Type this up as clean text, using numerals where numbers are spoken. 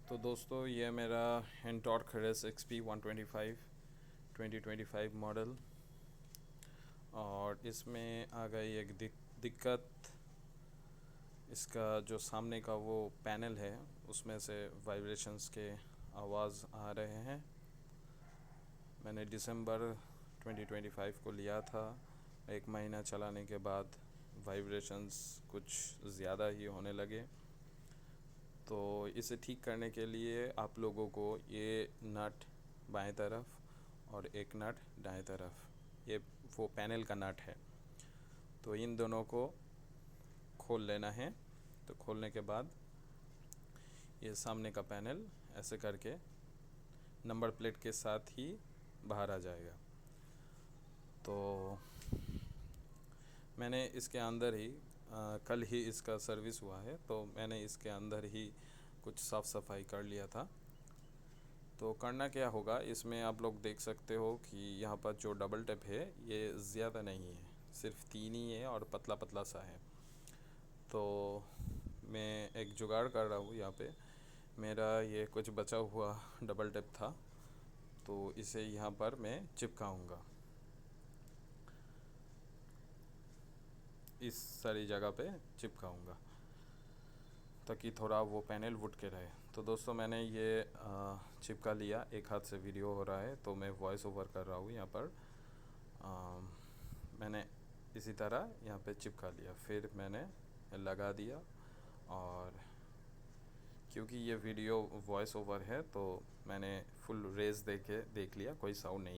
तो दोस्तों ये मेरा एंटॉर्क रेस XP 125 2025 मॉडल। और इसमें आ गई एक दिक्कत। इसका जो सामने का वो पैनल है उसमें से वाइब्रेशंस के आवाज़ आ रहे हैं। मैंने दिसंबर 2025 को लिया था। एक महीना चलाने के बाद वाइब्रेशंस कुछ ज़्यादा ही होने लगे। तो इसे ठीक करने के लिए आप लोगों को ये नट बाएं तरफ और एक नट दाएं तरफ, ये वो पैनल का नट है, तो इन दोनों को खोल लेना है। तो खोलने के बाद ये सामने का पैनल ऐसे करके नंबर प्लेट के साथ ही बाहर आ जाएगा। तो मैंने इसके अंदर ही कल ही इसका सर्विस हुआ है, तो मैंने इसके अंदर ही कुछ साफ़ सफाई कर लिया था। तो करना क्या होगा, इसमें आप लोग देख सकते हो कि यहाँ पर जो डबल टेप है ये ज़्यादा नहीं है, सिर्फ 3 ही है और पतला पतला सा है। तो मैं एक जुगाड़ कर रहा हूँ यहाँ पे। मेरा ये कुछ बचा हुआ डबल टेप था, तो इसे यहाँ पर मैं चिपकाऊँगा इस सारी जगह पे चिपकाऊँगा, ताकि थोड़ा वो पैनल वुड के रहे। तो दोस्तों मैंने ये चिपका लिया। एक हाथ से वीडियो हो रहा है तो मैं वॉइस ओवर कर रहा हूँ यहाँ पर। मैंने इसी तरह यहाँ पे चिपका लिया, फिर मैंने लगा दिया। और क्योंकि ये वीडियो वॉइस ओवर है तो मैंने फुल रेस देख लिया, कोई साउंड नहीं